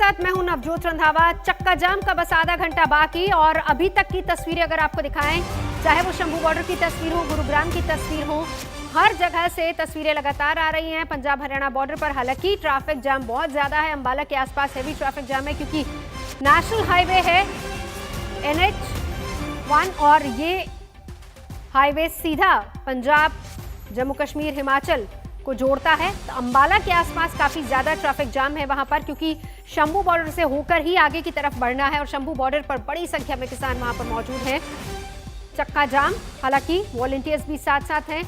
साथ मैं हूं नवजोत रंधावा। चक्का जाम का बस आधा घंटा बाकी और अभी तक की तस्वीरें अगर आपको दिखाएं, चाहे वो शंभू बॉर्डर की तस्वीर हो, गुरुग्राम की तस्वीर हो, हर जगह से तस्वीरें लगातार आ रही हैं पंजाब हरियाणा बॉर्डर पर। हालांकि ट्रैफिक जाम बहुत ज्यादा है, अंबाला के आसपास हैवी ट्रैफिक जाम है क्योंकि नेशनल हाईवे है NH1 और ये हाईवे सीधा पंजाब, जम्मू कश्मीर, हिमाचल को जोड़ता है। तो अंबाला के आसपास काफी ज्यादा ट्रैफिक जाम है वहां पर, क्योंकि शंभू बॉर्डर से होकर ही आगे की तरफ बढ़ना है और शंभू बॉर्डर पर बड़ी संख्या में किसान वहां पर मौजूद हैं। चक्का जाम, हालांकि वॉलंटियर्स भी साथ साथ हैं।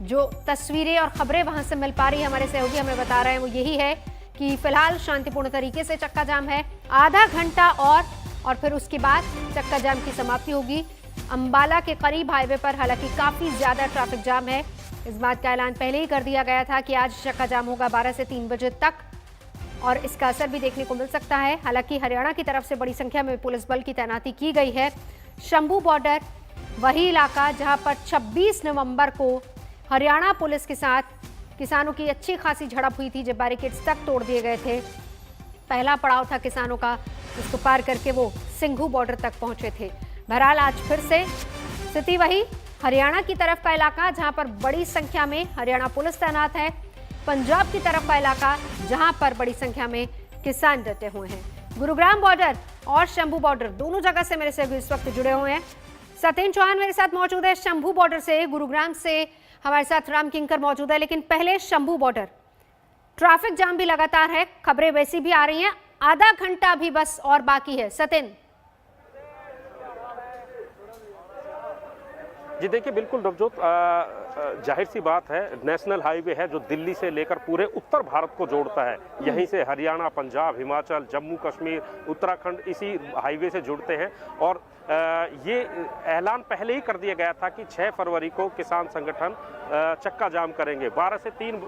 जो तस्वीरें और खबरें वहां से मिल पा रही है, हमारे सहयोगी हमें बता रहे हैं वो यही है कि फिलहाल शांतिपूर्ण तरीके से चक्का जाम है। आधा घंटा और फिर उसके बाद चक्का जाम की समाप्ति होगी। अंबाला के करीब हाईवे पर हालांकि काफी ज्यादा ट्रैफिक जाम है। इस बात का ऐलान पहले ही कर दिया गया था कि आज चक्का जाम होगा 12 से 3 बजे तक और इसका असर भी देखने को मिल सकता है। हालांकि हरियाणा की तरफ से बड़ी संख्या में पुलिस बल की तैनाती की गई है। शंभू बॉर्डर वही इलाका जहां पर 26 नवंबर को हरियाणा पुलिस के साथ किसानों की अच्छी खासी झड़प हुई थी, जब बैरिकेड्स तक तोड़ दिए गए थे। पहला पड़ाव था किसानों का, इसको पार करके वो सिंघू बॉर्डर तक पहुंचे थे। बहरहाल आज फिर से स्थिति वही, हरियाणा की तरफ का इलाका जहां पर बड़ी संख्या में हरियाणा पुलिस तैनात है, पंजाब की तरफ का इलाका जहां पर बड़ी संख्या में किसान डटे हुए हैं। गुरुग्राम बॉर्डर और शंभू बॉर्डर दोनों जगह से मेरे से इस वक्त जुड़े हुए हैं। सत्येंद्र चौहान मेरे साथ मौजूद है शंभू बॉर्डर से, गुरुग्राम से हमारे साथ राम किंकर मौजूद है। लेकिन पहले शंभू बॉर्डर, ट्रैफिक जाम भी लगातार है, खबरें वैसी भी आ रही हैं, आधा घंटा भी बस और बाकी है। सत्येंद्र जी देखिए, बिल्कुल नवजोत, जाहिर सी बात है, नेशनल हाईवे है जो दिल्ली से लेकर पूरे उत्तर भारत को जोड़ता है। यहीं से हरियाणा, पंजाब, हिमाचल, जम्मू कश्मीर, उत्तराखंड इसी हाईवे से जुड़ते हैं। और ये ऐलान पहले ही कर दिया गया था कि 6 फरवरी को किसान संगठन चक्का जाम करेंगे। 12 से 3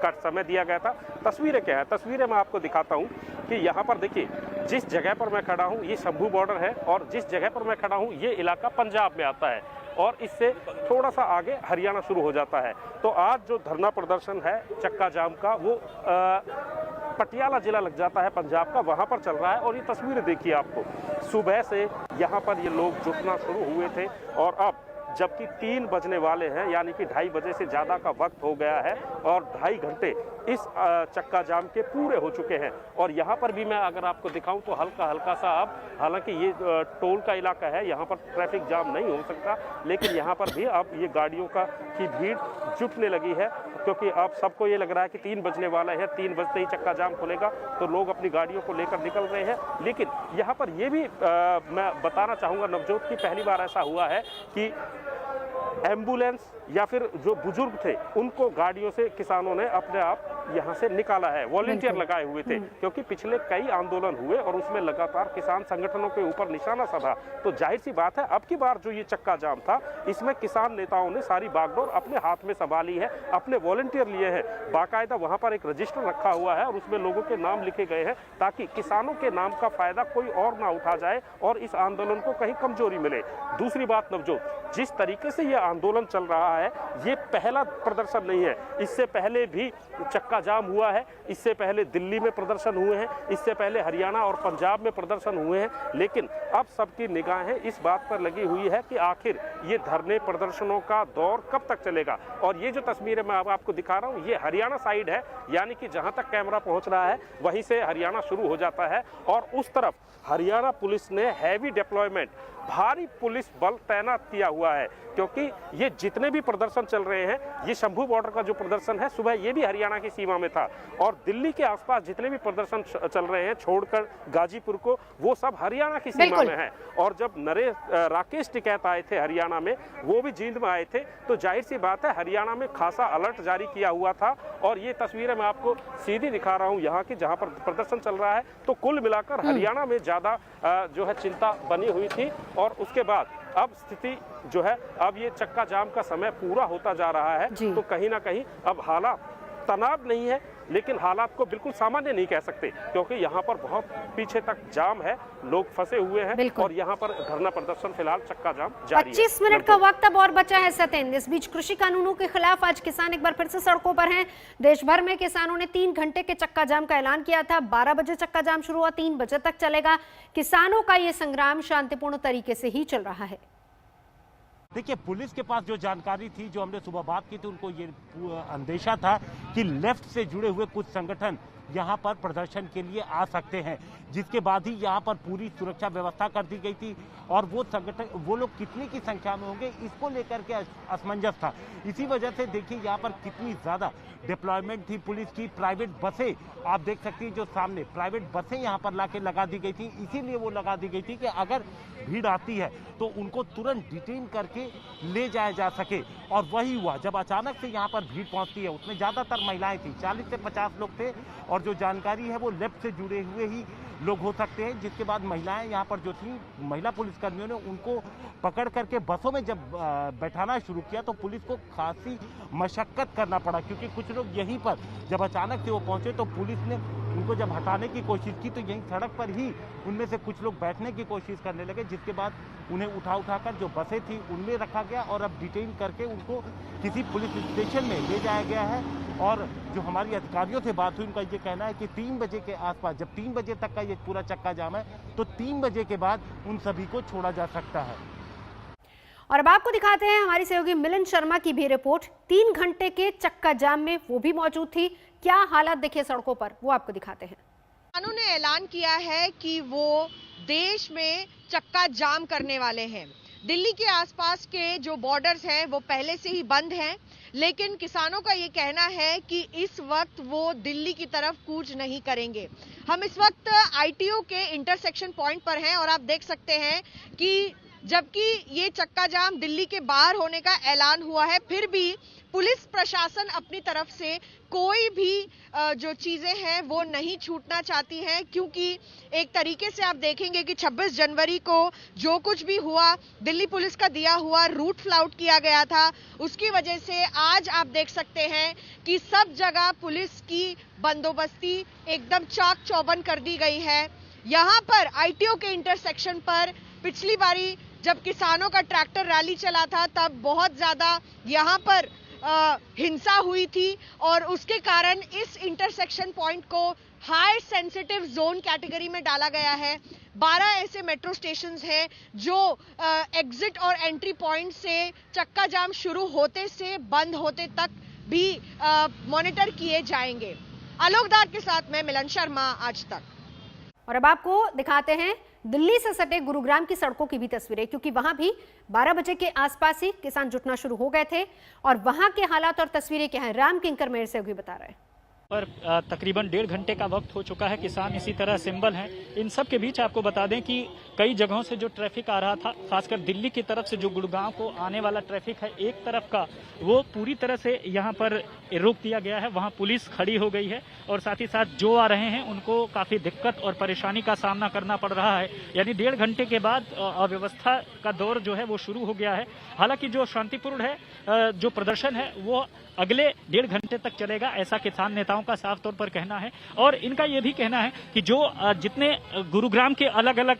का समय दिया गया था। तस्वीरें क्या है, तस्वीरें मैं आपको दिखाता हूँ कि यहाँ पर देखिए, जिस जगह पर मैं खड़ा हूँ ये शंभू बॉर्डर है और जिस जगह पर मैं खड़ा हूँ ये इलाका पंजाब में आता है और इससे थोड़ा सा आगे हरियाणा शुरू हो जाता है। तो आज जो धरना प्रदर्शन है चक्का जाम का, वो पटियाला जिला लग जाता है पंजाब का, वहाँ पर चल रहा है। और ये तस्वीरें देखिए, आपको सुबह से यहाँ पर ये लोग जुटना शुरू हुए थे और अब जबकि 3 बजने वाले हैं, यानी कि 2:30 बजे से ज़्यादा का वक्त हो गया है और 2.5 घंटे इस चक्का जाम के पूरे हो चुके हैं। और यहाँ पर भी मैं अगर आपको दिखाऊं तो हल्का हल्का सा अब, हालांकि ये टोल का इलाका है, यहाँ पर ट्रैफिक जाम नहीं हो सकता, लेकिन यहाँ पर भी अब ये गाड़ियों की भीड़ जुटने लगी है, क्योंकि अब सबको ये लग रहा है कि 3 बजने वाला है, 3 बजते ही चक्का जाम खुलेगा, तो लोग अपनी गाड़ियों को लेकर निकल रहे हैं। लेकिन यहाँ पर ये भी मैं बताना चाहूँगा नवजोत की पहली बार ऐसा हुआ है कि एम्बुलेंस या फिर जो बुजुर्ग थे उनको गाड़ियों से किसानों ने अपने आप यहाँ से निकाला है। वॉलंटियर लगाए हुए थे, क्योंकि पिछले कई आंदोलन हुए और उसमें लगातार किसान संगठनों के ऊपर निशाना साधा। तो जाहिर सी बात है, अब की बार जो ये चक्का जाम था, इसमें किसान नेताओं ने सारी बागडोर अपने हाथ में संभाली है, अपने वॉलंटियर लिए हैं। बाकायदा वहाँ पर एक रजिस्टर रखा हुआ है और उसमें लोगों के नाम लिखे गए हैं, ताकि किसानों के नाम का फायदा कोई और ना उठा जाए और इस आंदोलन को कहीं कमजोरी मिले। दूसरी बात नवजोत, जिस तरीके से ये आंदोलन चल रहा है, ये पहला प्रदर्शन नहीं है। इससे पहले भी चक्का जाम हुआ है, इससे पहले दिल्ली में प्रदर्शन हुए हैं, इससे पहले हरियाणा और पंजाब में प्रदर्शन हुए हैं। लेकिन अब सबकी निगाहें इस बात पर लगी हुई है कि आखिर ये धरने प्रदर्शनों का दौर कब तक चलेगा। और ये जो तस्वीरें मैं अब आपको दिखा रहा हूँ, ये हरियाणा साइड है, यानी कि जहाँ तक कैमरा पहुँच रहा है वहीं से हरियाणा शुरू हो जाता है। और उस तरफ हरियाणा पुलिस ने हैवी डिप्लॉयमेंट, भारी पुलिस बल तैनात किया हुआ है, क्योंकि ये जितने भी प्रदर्शन चल रहे हैं, ये शंभू बॉर्डर का जो प्रदर्शन है सुबह ये भी हरियाणा की सीमा में था, और दिल्ली के आसपास जितने भी प्रदर्शन चल रहे हैं छोड़कर गाजीपुर को, वो सब हरियाणा की सीमा में है। और जब राकेश टिकैत आए थे हरियाणा में, वो भी जींद में आए थे, तो जाहिर सी बात है हरियाणा में खासा अलर्ट जारी किया हुआ था। और ये तस्वीरें मैं आपको सीधी दिखा रहा हूँ यहाँ की, जहाँ पर प्रदर्शन चल रहा है। तो कुल मिलाकर हरियाणा में ज्यादा जो है चिंता बनी हुई थी। और उसके बाद अब स्थिति जो है, अब ये चक्का जाम का समय पूरा होता जा रहा है, तो कहीं ना कहीं अब हालात तनाव नहीं है, लेकिन हालात को बिल्कुल सामान्य नहीं कह सकते, क्योंकि यहाँ पर बहुत पीछे तक जाम है, लोग फंसे हुए हैं और यहाँ पर धरना प्रदर्शन फिलहाल चक्का जाम जारी है। 25 मिनट का वक्त अब और बचा है सतेंद्र। इस बीच कृषि कानूनों के खिलाफ आज किसान एक बार फिर से सड़कों पर हैं। देश भर में किसानों ने 3 घंटे के चक्का जाम का ऐलान किया था। 12 बजे चक्का जाम शुरू हुआ, 3 बजे तक चलेगा। किसानों का ये संग्राम शांतिपूर्ण तरीके से ही चल रहा है। देखिए, पुलिस के पास जो जानकारी थी, जो हमने सुबह बात की थी, उनको ये अंदेशा था कि लेफ्ट से जुड़े हुए कुछ संगठन यहाँ पर प्रदर्शन के लिए आ सकते हैं, जिसके बाद ही यहाँ पर पूरी सुरक्षा व्यवस्था कर दी गई थी। और वो संगठन, वो लोग कितनी की संख्या में होंगे, इसको लेकर के असमंजस था। इसी वजह से देखिए यहाँ पर कितनी ज्यादा डिप्लॉयमेंट थी पुलिस की। प्राइवेट बसें आप देख सकती हैं, जो सामने प्राइवेट बसें यहाँ पर लाके लगा दी गई थी। इसीलिए वो लगा दी गई थी कि अगर भीड़ आती है तो उनको तुरंत डिटेन करके ले जाया जा सके। और वही हुआ, जब अचानक से यहाँ पर भीड़ पहुंचती है, उसमें ज्यादातर महिलाएं थी, 40 से 50 लोग थे। और जो जानकारी है वो लेफ्ट से जुड़े हुए ही लोग हो सकते हैं। जिसके बाद महिलाएं यहाँ पर जो थी, महिला पुलिसकर्मियों ने उनको पकड़ करके बसों में जब बैठाना शुरू किया तो पुलिस को खासी मशक्कत करना पड़ा, क्योंकि कुछ लोग यहीं पर जब अचानक से वो पहुंचे तो पुलिस ने उनको जब हटाने की कोशिश की तो यहीं सड़क पर ही उनमें से कुछ लोग बैठने की कोशिश करने लगे, जिसके बाद उन्हें उठाकर जो बसें थी उनमें रखा गया और अब डिटेन करके उनको किसी पुलिस स्टेशन में ले जाया गया है। और जो हमारी अधिकारियों से बात हुई, उनका ये कहना है कि 3 बजे के आसपास, जब 3 बजे तक का ये पूरा चक्का जाम है, तो 3 बजे के बाद उन सभी को छोड़ा जा सकता है। और अब आपको दिखाते हैं हमारी सहयोगी मिलन शर्मा की भी रिपोर्ट। 3 घंटे के चक्का जाम में वो भी मौजूद थी। क्या हालात दिखे सड़कों पर, वो आपको दिखाते हैं। किसानों ने ऐलान किया है कि वो देश में चक्का जाम करने वाले हैं। दिल्ली के आसपास के जो बॉर्डर्स हैं वो पहले से ही बंद हैं, लेकिन किसानों का ये कहना है कि इस वक्त वो दिल्ली की तरफ कूच नहीं करेंगे। हम इस वक्त आईटीओ के इंटरसेक्शन पॉइंट पर हैं और आप देख सकते हैं कि जबकि ये चक्का जाम दिल्ली के बाहर होने का ऐलान हुआ है, फिर भी पुलिस प्रशासन अपनी तरफ से कोई भी जो चीजें हैं वो नहीं छूटना चाहती हैं, क्योंकि एक तरीके से आप देखेंगे कि 26 जनवरी को जो कुछ भी हुआ, दिल्ली पुलिस का दिया हुआ रूट फ्लाउट किया गया था, उसकी वजह से आज आप देख सकते हैं कि सब जगह पुलिस की बंदोबस्ती एकदम चाक चौबंद कर दी गई है। यहाँ पर आईटीओ के इंटरसेक्शन पर पिछली बारी जब किसानों का ट्रैक्टर रैली चला था, तब बहुत ज्यादा यहाँ पर हिंसा हुई थी और उसके कारण इस इंटरसेक्शन पॉइंट को हाई सेंसिटिव जोन कैटेगरी में डाला गया है। 12 ऐसे मेट्रो स्टेशंस हैं जो एग्जिट और एंट्री पॉइंट से चक्का जाम शुरू होते से बंद होते तक भी मॉनिटर किए जाएंगे। आलोक दार के साथ मैं मिलन शर्मा, आज तक। और अब आपको दिखाते हैं दिल्ली से सटे गुरुग्राम की सड़कों की भी तस्वीरें, क्योंकि वहां भी 12 बजे के आसपास ही किसान जुटना शुरू हो गए थे। और वहां के हालात और तस्वीरें क्या हैं, राम किंकर मेरे से बता रहे हैं। पर तकरीबन 1.5 घंटे का वक्त हो चुका है। किसान इसी तरह सिंबल हैं। इन सब के बीच आपको बता दें कि कई जगहों से जो ट्रैफिक आ रहा था, खासकर दिल्ली की तरफ से जो गुड़गांव को आने वाला ट्रैफिक है एक तरफ का, वो पूरी तरह से यहाँ पर रोक दिया गया है। वहाँ पुलिस खड़ी हो गई है और साथ ही साथ जो आ रहे हैं उनको काफ़ी दिक्कत और परेशानी का सामना करना पड़ रहा है। यानी 1.5 घंटे के बाद अव्यवस्था का दौर जो है वो शुरू हो गया है। हालांकि जो शांतिपूर्ण है, जो प्रदर्शन है वो अगले 1.5 घंटे तक चलेगा, ऐसा किसान नेताओं का साफ तौर पर कहना है। और इनका यह भी कहना है कि जो जितने गुरुग्राम के अलग अलग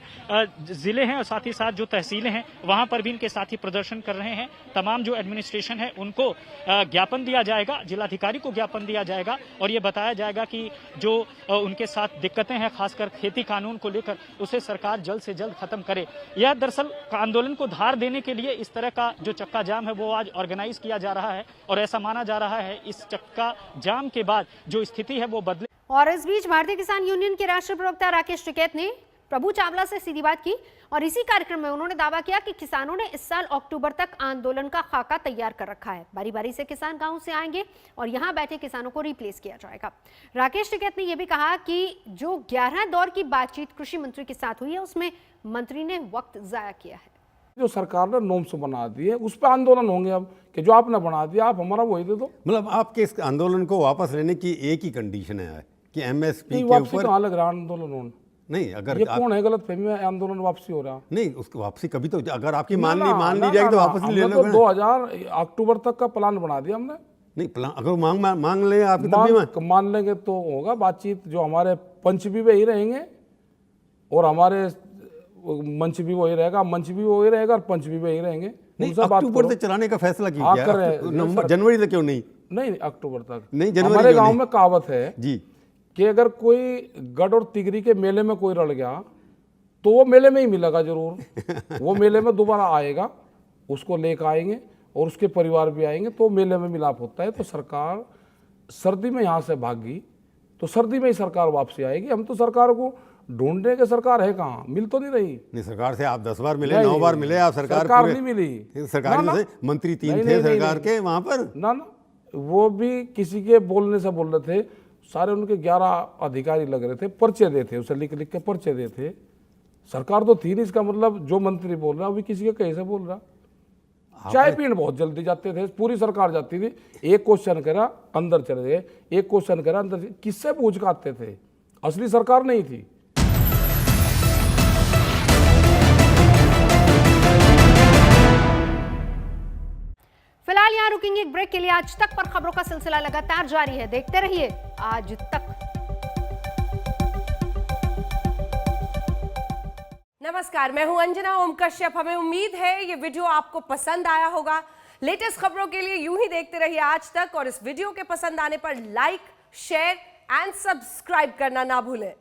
जिले हैं और साथ ही साथ जो तहसीलें हैं, वहां पर भी इनके साथी प्रदर्शन कर रहे हैं। तमाम जो एडमिनिस्ट्रेशन है उनको ज्ञापन दिया जाएगा, जिलाधिकारी को ज्ञापन दिया जाएगा और ये बताया जाएगा कि जो उनके साथ दिक्कतें हैं, खासकर खेती कानून को लेकर, उसे सरकार जल्द से जल्द खत्म करे। यह दरअसल आंदोलन को धार देने के लिए इस तरह का जो चक्का जाम है वो आज ऑर्गेनाइज किया जा रहा है और ऐसा माना जा रहा है इस चक्का जाम के बाद जो स्थिति है वो बदले। और इस बीच भारतीय किसान यूनियन के राष्ट्रीय प्रवक्ता राकेश टिकैत ने प्रभु चावला से सीधी बात की और इसी कार्यक्रम में उन्होंने दावा किया कि किसानों ने इस साल अक्टूबर तक आंदोलन का खाका तैयार कर रखा है। बारी बारी से किसान गांव से आएंगे और यहां बैठे किसानों को रिप्लेस किया जाएगा। राकेश टिकैत ने यह भी कहा कि जो 11 दौर की बातचीत कृषि मंत्री के साथ हुई है उसमें मंत्री ने वक्त जाया किया है। जो सरकार ने नॉर्म्स बना दिए उस पर आंदोलन होंगे अब कि जो आपने बना दिया आप हमारा वही दे दो। मतलब आपके इस आंदोलन को वापस लेने की एक ही कंडीशन है कि एमएसपी के वापसी ऊपर कहाँ लग रहा आंदोलन होने? नहीं, अगर ये कौन है गलत फहमी में आंदोलन वापसी हो रहा? नहीं, उसकी वापसी कभी तो अगर आपकी मान ली जाएगी तो वापस नहीं लेना। 2000 अक्टूबर तक का प्लान बना दिया हमने। नहीं अगर मांग ले आपकी तब भी मान लेंगे तो होगा बातचीत। जो हमारे पंच भी वही रहेंगे और हमारे मंच भी वही रहेगा, मंच भी वही रहेगा और पंच भी वही रहेंगे। नहीं, उनसे बात अक्टूबर करो। तक चलाने का फैसला हाँ, किया कर रहे हैं। जनवरी तक क्यों नहीं? नहीं अक्टूबर तक नहीं, जनवरी हमारे क्यों गांव नहीं? में कहावत है जी कि अगर कोई गढ़ और तिगरी के मेले में कोई रल गया तो वो मेले में ही मिलेगा जरूर। वो मेले में दोबारा आएगा, उसको लेकर आएंगे और उसके परिवार भी आएंगे, तो मेले में मिलाप होता है। तो सरकार सर्दी में यहाँ से भागी तो सर्दी में ही सरकार वापसी आएगी। हम तो सरकार को ढूंढने के सरकार है कहाँ, मिल तो नहीं रही। नहीं, सरकार से आप 10 बार मिले, नहीं, 9 बार मिले आप, सरकार नहीं मिली। सरकार ना, में ना। से मंत्री 3 नहीं, थे नहीं, सरकार नहीं, के वहां पर। ना वो भी किसी के बोलने से बोल रहे थे। सारे उनके 11 अधिकारी लग रहे थे, पर्चे देते, उसे लिख लिख के पर्चे देते। सरकार तो थी नहीं, इसका मतलब जो मंत्री बोल रहा है वो भी किसी के कहीं से बोल रहा। चाय पीने बहुत जल्दी जाते थे, पूरी सरकार जाती थी। एक क्वेश्चन करा अंदर चले गए, एक क्वेश्चन करा अंदर। किससे पूछ के आते थे? असली सरकार नहीं थी। फिलहाल यहाँ रुकेंगे एक ब्रेक के लिए। आज तक पर खबरों का सिलसिला लगातार जारी है, देखते रहिए आज तक। नमस्कार, मैं हूं अंजना ओम कश्यप। हमें उम्मीद है ये वीडियो आपको पसंद आया होगा। लेटेस्ट खबरों के लिए यूं ही देखते रहिए आज तक, और इस वीडियो के पसंद आने पर लाइक, शेयर एंड सब्सक्राइब करना ना भूलें।